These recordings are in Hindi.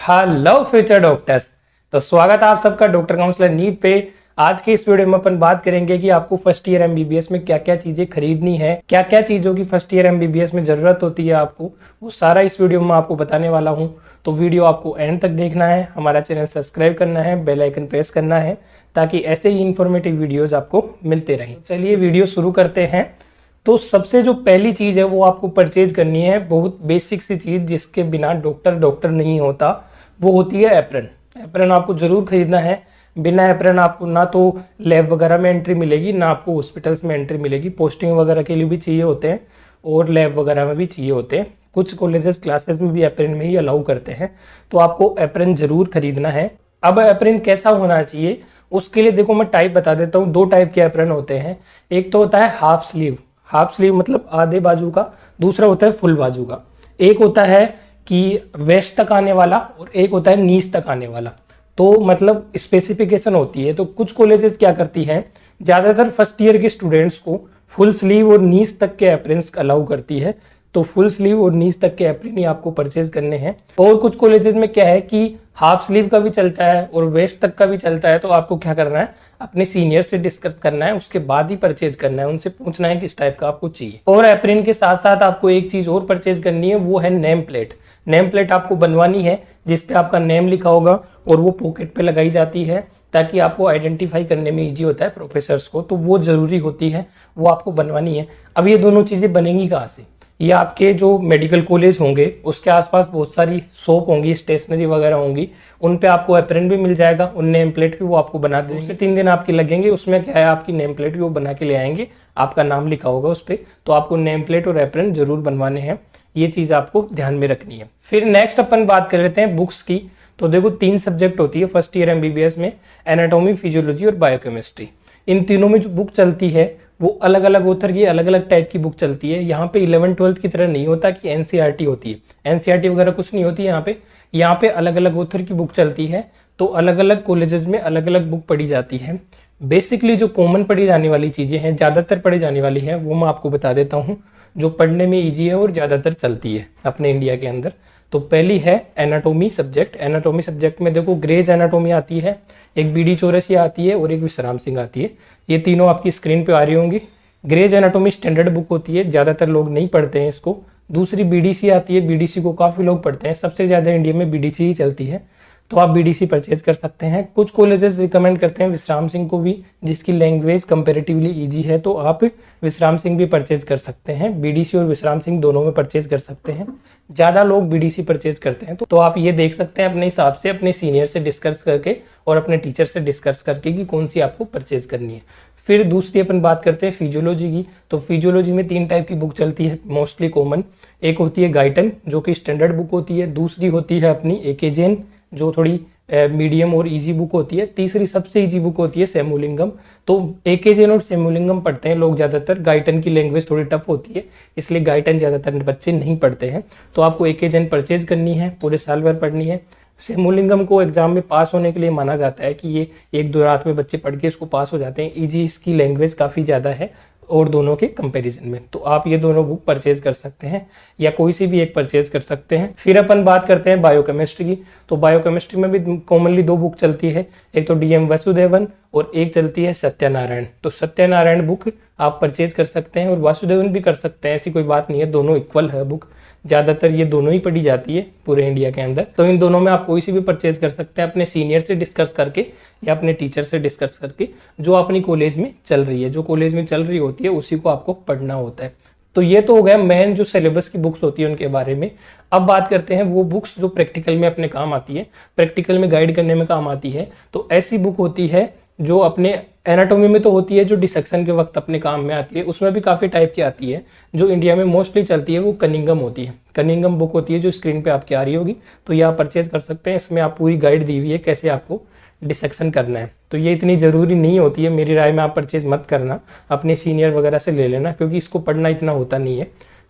Hello future doctors. तो स्वागत है आप सबका डॉक्टर काउंसलर नीट पे। आज के इस वीडियो में अपन बात करेंगे कि आपको फर्स्ट ईयर एमबीबीएस में क्या क्या चीजें खरीदनी है, क्या क्या चीजों की फर्स्ट ईयर एमबीबीएस में जरूरत होती है आपको, वो सारा इस वीडियो में आपको बताने वाला हूं। तो वीडियो आपको एंड तक देखना है, हमारा चैनल सब्सक्राइब करना है, बेल आइकन प्रेस करना है ताकि ऐसे ही इंफॉर्मेटिव वीडियोज आपको मिलते रहें। चलिए वीडियो शुरू करते हैं। तो सबसे जो पहली चीज है वो आपको परचेज करनी है, बहुत बेसिक सी चीज जिसके बिना डॉक्टर नहीं होता, वो होती है एप्रन। एप्रन आपको जरूर खरीदना है। बिना एप्रन आपको ना तो लैब वगैरह में एंट्री मिलेगी, ना आपको हॉस्पिटल्स में एंट्री मिलेगी। पोस्टिंग वगैरह के लिए भी चाहिए होते हैं और लैब वगैरह में भी चाहिए होते हैं। कुछ कॉलेजेस क्लासेस में भी एप्रन में ही अलाउ करते हैं, तो आपको एप्रन जरूर खरीदना है। अब एप्रन कैसा होना चाहिए उसके लिए देखो मैं टाइप बता देता हूँ। दो टाइप के एप्रन होते हैं। एक तो होता है हाफ स्लीव, हाफ स्लीव मतलब आधे बाजू का। दूसरा होता है फुल बाजू का। एक होता है कि वेस्ट तक आने वाला और एक होता है नीज तक आने वाला। तो मतलब स्पेसिफिकेशन होती है। तो कुछ कॉलेजेस क्या करती हैं, ज्यादातर फर्स्ट ईयर के स्टूडेंट्स को फुल स्लीव और नीज तक के एप्रन्स अलाउ करती है। तो फुल स्लीव और नीज तक के एप्रन ही आपको परचेज करने हैं। और कुछ कॉलेजेस में क्या है कि हाफ स्लीव का भी चलता है और वेस्ट तक का भी चलता है। तो आपको क्या करना है, अपने सीनियर से डिस्कस करना है, उसके बाद ही परचेज करना है। उनसे पूछना है किस टाइप का आपको चाहिए। और एप्रन के साथ साथ आपको एक चीज और परचेज करनी है, वो है नेम प्लेट। नेम प्लेट आपको बनवानी है जिसपे आपका नेम लिखा होगा और वो पॉकेट पे लगाई जाती है ताकि आपको आइडेंटिफाई करने में इजी होता है प्रोफेसर्स को। तो वो जरूरी होती है, वो आपको बनवानी है। अब ये दोनों चीजें बनेंगी कहाँ से, ये आपके जो मेडिकल कॉलेज होंगे उसके आसपास बहुत सारी शॉप होंगी, स्टेशनरी वगैरह होंगी, उन पे आपको एप्रन भी मिल जाएगा। उन नेम प्लेट भी वो आपको बना देंगे। 2 से 3 दिन आपके लगेंगे। उसमें क्या है, आपकी नेम प्लेट भी वो बना के ले आएंगे, आपका नाम लिखा होगा उस पर। तो आपको नेम प्लेट और एप्रन जरूर बनवाने हैं, ये चीज आपको ध्यान में रखनी है। फिर नेक्स्ट अपन बात कर लेते हैं बुक्स की। तो देखो 3 सब्जेक्ट होती है फर्स्ट ईयर एमबीबीएस में, एनाटॉमी, फिजियोलॉजी और बायोकेमिस्ट्री। इन तीनों में जो बुक चलती है वो अलग अलग ऑथर की अलग अलग टाइप की बुक चलती है। यहाँ पे 11-12 की तरह नहीं होता कि एनसीईआरटी होती है। एनसीईआरटी वगैरह कुछ नहीं होती यहाँ पे अलग अलग ऑथर की बुक चलती है। तो अलग अलग कॉलेजेस में अलग अलग बुक पढ़ी जाती है। बेसिकली जो कॉमन पढ़ी जाने वाली चीजें हैं, ज्यादातर पढ़ी जाने वाली है, वो मैं आपको बता देता हूँ जो पढ़ने में ईजी है और ज्यादातर चलती है अपने इंडिया के अंदर। तो पहली है एनाटॉमी सब्जेक्ट। एनाटॉमी सब्जेक्ट में देखो ग्रेज एनाटॉमी आती है, एक बीडी चौरसिया आती है और एक विश्राम सिंह आती है। ये तीनों आपकी स्क्रीन पे आ रही होंगी। ग्रेज एनाटॉमी स्टैंडर्ड बुक होती है, ज्यादातर लोग नहीं पढ़ते हैं इसको। दूसरी बीडीसी आती है, बीडीसी को काफी लोग पढ़ते हैं, सबसे ज्यादा इंडिया में बीडीसी ही चलती है। तो आप बीडीसी परचेज कर सकते हैं। कुछ कॉलेजेस रिकमेंड करते हैं विश्राम सिंह को भी, जिसकी लैंग्वेज कंपैरेटिवली इजी है, तो आप विश्राम सिंह भी परचेज कर सकते हैं। बीडीसी और विश्राम सिंह दोनों में परचेज कर सकते हैं। ज्यादा लोग बीडीसी परचेज करते हैं। तो आप ये देख सकते हैं अपने हिसाब से, अपने सीनियर से डिस्कस करके और अपने टीचर से डिस्कस करके कि कौन सी आपको परचेज करनी है। फिर दूसरी अपन बात करते हैं फिजियोलॉजी की। तो फिजियोलॉजी में 3 टाइप की बुक चलती है मोस्टली कॉमन। एक होती है गाइटन जो कि स्टैंडर्ड बुक होती है। दूसरी होती है अपनी एकेजेन जो थोड़ी मीडियम और इजी बुक होती है। तीसरी सबसे इजी बुक होती है सेमुलिंगम। तो एकेजेन और सेमुलिंगम पढ़ते हैं लोग ज्यादातर। गाइटन की लैंग्वेज थोड़ी टफ होती है, इसलिए गाइटन ज्यादातर बच्चे नहीं पढ़ते हैं। तो आपको एकेजेन परचेज करनी है, पूरे साल भर पढ़नी है। सेमुलिंगम को एग्जाम में पास होने के लिए माना जाता है कि ये 1-2 रात में बच्चे पढ़ के इसको पास हो जाते हैं। इजी इसकी लैंग्वेज काफ़ी ज़्यादा है और दोनों के कंपैरिजन में। तो आप ये दोनों बुक परचेज कर सकते हैं या कोई सी भी एक परचेज कर सकते हैं। फिर अपन बात करते हैं बायोकेमिस्ट्री की। तो बायोकेमिस्ट्री में भी कॉमनली 2 बुक चलती है, एक तो डीएम वासुदेवन और एक चलती है सत्यनारायण। तो सत्यनारायण बुक आप परचेज कर सकते हैं और वासुदेवन भी कर सकते हैं, ऐसी कोई बात नहीं है, दोनों इक्वल है बुक। ज्यादातर ये दोनों ही पढ़ी जाती है पूरे इंडिया के अंदर। तो इन दोनों में आप कोई सी भी परचेज कर सकते हैं अपने सीनियर से डिस्कस करके या अपने टीचर से डिस्कस करके, जो अपनी कॉलेज में चल रही है। जो कॉलेज में चल रही होती है उसी को आपको पढ़ना होता है। तो ये तो हो गया मेन जो सिलेबस की बुक्स होती है उनके बारे में। अब बात करते हैं वो बुक्स जो प्रैक्टिकल में अपने काम आती है, प्रैक्टिकल में गाइड करने में काम आती है। तो ऐसी बुक होती है जो अपने एनाटॉमी में तो होती है, जो डिसेक्शन के वक्त अपने काम में आती है। उसमें भी काफ़ी टाइप की आती है। जो इंडिया में मोस्टली चलती है वो कनिंगम होती है। कनिंगम बुक होती है जो स्क्रीन पे आपकी आ रही होगी, तो ये आप परचेज कर सकते हैं। इसमें आप पूरी गाइड दी हुई है कैसे आपको डिसेक्शन करना है। तो ये इतनी ज़रूरी नहीं होती है, मेरी राय में आप परचेज मत करना, अपने सीनियर वगैरह से ले लेना, क्योंकि इसको पढ़ना इतना होता नहीं है।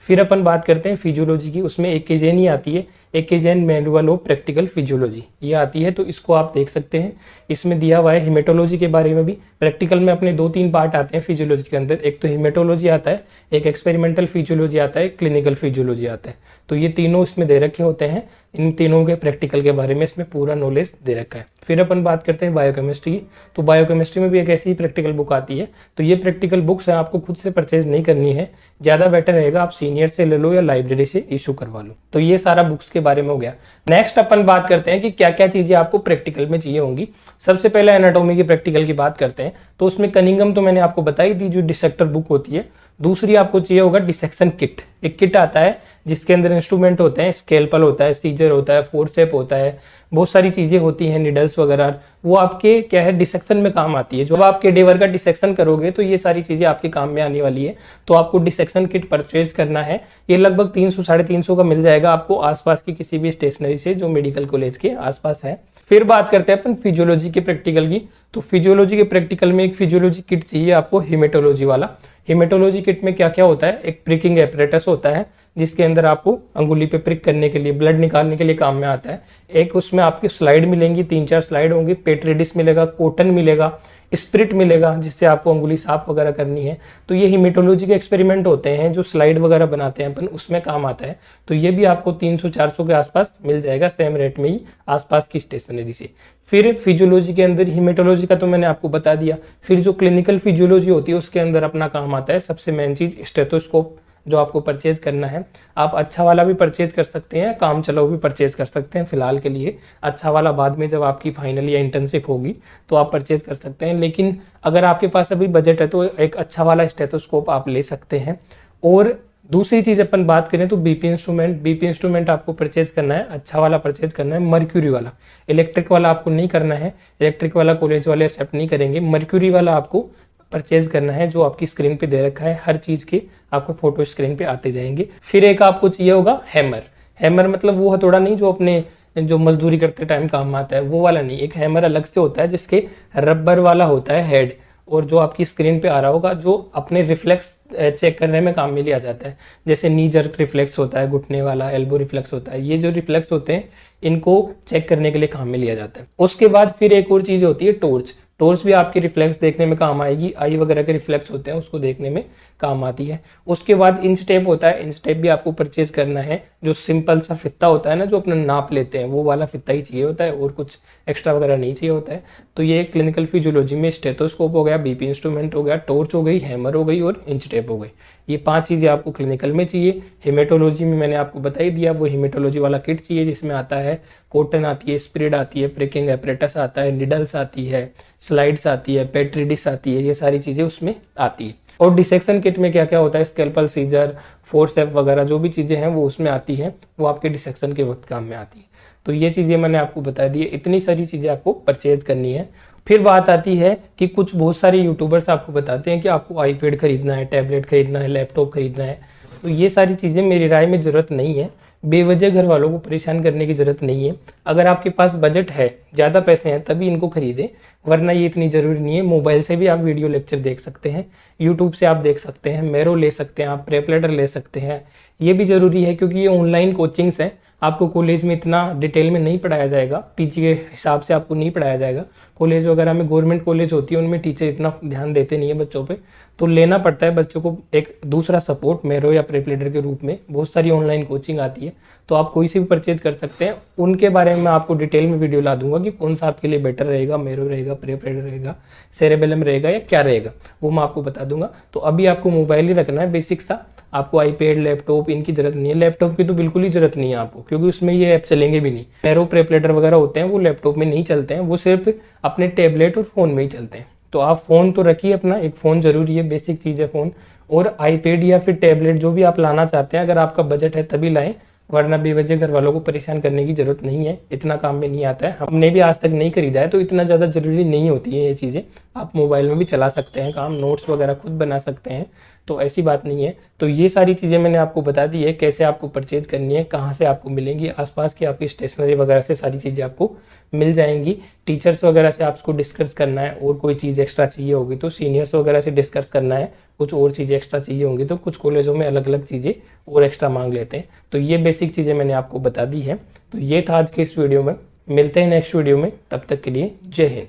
फिर अपन बात करते हैं फिजियोलॉजी की। उसमें एकेजेन ही आती है। एकेजन मैनुअल ऑफ प्रैक्टिकल फिजियोलॉजी ये आती है, तो इसको आप देख सकते हैं। इसमें दिया हुआ है हिमेटोलॉजी के बारे में भी। प्रैक्टिकल में अपने 2-3 पार्ट आते हैं फिजियोलॉजी के अंदर, एक तो हिमेटोलॉजी आता है, एक एक्सपेरिमेंटल फिजियोलॉजी आता है, क्लिनिकल फिजियोलॉजी आता है। तो ये तीनों इसमें दे रखे होते हैं। इन तीनों के प्रैक्टिकल के बारे में इसमें पूरा नॉलेज दे रखा है। फिर अपन बात करते हैं बायोकेमिस्ट्री की। तो बायोकेमिस्ट्री में भी एक ऐसी ही प्रैक्टिकल बुक आती है। तो ये प्रैक्टिकल बुक्स है, आपको खुद से परचेज नहीं करनी है, ज़्यादा बेटर रहेगा आप सीनियर से ले लो या लाइब्रेरी से इशू करवा लो। तो ये सारा बुक्स के बारे में हो गया। नेक्स्ट अपन बात करते हैं कि क्या क्या चीज़ें आपको प्रैक्टिकल में चाहिए होंगी। सबसे पहले एनाटॉमी की प्रैक्टिकल की बात करते हैं। तो उसमें कनिंगम तो मैंने आपको बताई दी, जो डिसेक्टर बुक होती है। दूसरी आपको चाहिए होगा डिसेक्शन किट। एक किट आता है जिसके अंदर इंस्ट्रूमेंट होते हैं, स्केलपल होता है, सीजर होता है, फोर्सेप होता है, बहुत सारी चीजें होती हैं, निडल्स वगैरह। वो आपके क्या है डिसेक्शन में काम आती है। जब आप केडेवर का डिसेक्शन करोगे तो ये सारी चीजें आपके काम में आने वाली है। तो आपको डिसेक्शन किट परचेज करना है। ये लगभग 300-350 का मिल जाएगा आपको आसपास की किसी भी स्टेशनरी से जो मेडिकल कॉलेज के आसपास है। फिर बात करते हैं अपन फिजियोलॉजी के प्रैक्टिकल की। तो फिजियोलॉजी के प्रैक्टिकल में एक फिजियोलॉजी किट चाहिए आपको, हिमेटोलॉजी वाला। हिमेटोलॉजी किट में क्या क्या होता है, एक प्रिकिंग एपरेटस होता है जिसके अंदर आपको अंगुली पे प्रिक करने के लिए, ब्लड निकालने के लिए काम में आता है। एक उसमें आपकी स्लाइड मिलेंगी, 3-4 स्लाइड होंगी, पेट्रिडिस मिलेगा, कॉटन मिलेगा, स्पिरिट मिलेगा जिससे आपको अंगुली साफ वगैरह करनी है। तो ये हिमेटोलॉजी के एक्सपेरिमेंट होते हैं जो स्लाइड वगैरह बनाते हैं अपन, उसमें काम आता है। तो ये भी आपको 300-400 के आसपास मिल जाएगा, सेम रेट में ही आसपास की स्टेशनरी से। फिर फिजियोलॉजी के अंदर हिमेटोलॉजी का तो मैंने आपको बता दिया। फिर जो क्लिनिकल फिजियोलॉजी होती है उसके अंदर अपना काम आता है सबसे मेन चीज स्टेथोस्कोप, जो आपको परचेज करना है। आप अच्छा वाला भी परचेज कर सकते हैं, काम चलाओ भी परचेज कर सकते हैं फिलहाल के लिए। अच्छा वाला बाद में जब आपकी फाइनल या इंटर्नशिप होगी तो आप परचेज कर सकते हैं। लेकिन अगर आपके पास अभी बजट है तो एक अच्छा वाला स्टेथोस्कोप आप ले सकते हैं। और दूसरी चीज अपन बात करें तो बीपी इंस्ट्रूमेंट आपको परचेज करना है, अच्छा वाला परचेज करना है, मर्क्यूरी वाला। इलेक्ट्रिक वाला आपको नहीं करना है, इलेक्ट्रिक वाला कॉलेज वाले एक्सेप्ट नहीं करेंगे। मर्क्यूरी वाला आपको परचेज करना है जो आपकी स्क्रीन पे दे रखा है, हर चीज के आपको फोटो स्क्रीन पे आते जाएंगे। फिर एक आपको चाहिए होगा हैमर मतलब वो हथौड़ा नहीं जो अपने जो मजदूरी करते टाइम काम आता है, वो वाला नहीं। एक हैमर अलग से होता है जिसके रबर वाला होता है हेड, और जो आपकी स्क्रीन पे आ रहा होगा, जो अपने रिफ्लेक्स चेक करने में काम में लिया जाता है। जैसे नी जर्क रिफ्लेक्स होता है, घुटने वाला, एल्बो रिफ्लेक्स होता है, ये जो रिफ्लेक्स होते हैं इनको चेक करने के लिए काम में लिया जाता है। उसके बाद फिर एक और चीज होती है टॉर्च भी आपकी रिफ्लेक्स देखने में काम आएगी, आई वगैरह के रिफ्लेक्स होते हैं उसको देखने में काम आती है। उसके बाद इंच टेप होता है, इंच टेप भी आपको परचेज करना है। जो सिंपल सा फित्ता होता है ना, जो अपना नाप लेते हैं, वो वाला फित्ता ही चाहिए होता है, और कुछ एक्स्ट्रा वगैरह नहीं चाहिए होता है। तो ये क्लिनिकल फिजियोलॉजी में स्टेथोस्कोप हो गया, बीपी इंस्ट्रूमेंट हो गया, टॉर्च हो गई, हैमर हो गई और इंच टेप हो गई। ये 5 चीजें आपको क्लिनिकल में चाहिए। हेमेटोलॉजी में मैंने आपको बता ही दिया, वो हेमेटोलॉजी वाला किट चाहिए जिसमें आता है कॉटन आती है, स्पिरिट आती है, प्रिकिंग एपरेटस आता है, निडल्स आती है, स्लाइड्स आती है, पेट्रिडिस आती है, ये सारी चीजें उसमें आती है। और डिसेक्शन किट में क्या क्या होता है, स्केलपल, सीजर, फोर्सेप वगैरह जो भी चीजें हैं वो उसमें आती हैं, वो आपके डिसेक्शन के वक्त काम में आती है। तो ये चीजें मैंने आपको बता दी है, इतनी सारी चीजें आपको परचेज करनी है। फिर बात आती है कि कुछ बहुत सारे यूट्यूबर्स आपको बताते हैं कि आपको आईपैड खरीदना है, टैबलेट खरीदना है, लैपटॉप खरीदना है। तो ये सारी चीजें मेरी राय में जरूरत नहीं है। बेवजह घर वालों को परेशान करने की जरूरत नहीं है। अगर आपके पास बजट है, ज़्यादा पैसे हैं, तभी इनको खरीदें, वरना ये इतनी ज़रूरी नहीं है। मोबाइल से भी आप वीडियो लेक्चर देख सकते हैं, यूट्यूब से आप देख सकते हैं, मेरो ले सकते हैं, आप प्रेपलेटर ले सकते हैं। ये भी ज़रूरी है क्योंकि ये ऑनलाइन कोचिंग्स हैं, आपको कॉलेज में इतना डिटेल में नहीं पढ़ाया जाएगा, पीजी के हिसाब से आपको नहीं पढ़ाया जाएगा। कॉलेज वगैरह में, गवर्नमेंट कॉलेज होती है, उनमें टीचर इतना ध्यान देते नहीं है बच्चों पे, तो लेना पड़ता है बच्चों को एक दूसरा सपोर्ट मेरो या प्रेपलेटर के रूप में। बहुत सारी ऑनलाइन कोचिंग आती है, तो आप कोई सी भी परचेज कर सकते हैं। उनके बारे में मैं आपको डिटेल में वीडियो ला दूंगा कि कौन सा आपके लिए बेटर रहेगा, मेरो रहेगा, प्रेपलेटर रहेगा, सेरेबेलम रहेगा या क्या रहेगा, वो मैं आपको बता दूंगा। तो अभी आपको मोबाइल ही रखना है बेसिक सा, आपको आईपैड, लैपटॉप इनकी जरूरत नहीं है। लैपटॉप की तो बिल्कुल ही जरूरत नहीं है आपको, क्योंकि उसमें ये ऐप चलेंगे भी नहीं। मेरो प्रेपलेटर वगैरह होते हैं वो लैपटॉप में नहीं चलते हैं, वो सिर्फ अपने टैबलेट और फोन में ही चलते हैं। तो आप फोन तो रखिए अपना, एक फोन जरूरी है, बेसिक चीज है फोन। और आईपैड या फिर टैबलेट जो भी आप लाना चाहते हैं, अगर आपका बजट है तभी लाएं, वरना बेवजह घर वालों को परेशान करने की जरूरत नहीं है, इतना काम में नहीं आता है। हमने भी आज तक नहीं खरीदा है, तो इतना ज़्यादा जरूरी नहीं होती है ये चीज़ें। आप मोबाइल में भी चला सकते हैं काम, नोट्स वगैरह खुद बना सकते हैं, तो ऐसी बात नहीं है। तो ये सारी चीज़ें मैंने आपको बता दी है, कैसे आपको परचेज करनी है, कहाँ से आपको मिलेंगी, आसपास की आपकी स्टेशनरी वगैरह से सारी चीज़ें आपको मिल जाएंगी। टीचर्स वगैरह से आपको डिस्कस करना है, और कोई चीज़ एक्स्ट्रा चाहिए होगी तो सीनियर्स वगैरह से डिस्कस करना है, कुछ और चीज़ें एक्स्ट्रा चाहिए होंगी तो कुछ कॉलेजों में अलग अलग चीज़ें और एक्स्ट्रा मांग लेते हैं। तो ये बेसिक चीज़ें मैंने आपको बता दी है। तो ये था आज के इस वीडियो में, मिलते हैं नेक्स्ट वीडियो में, तब तक के लिए जय हिंद।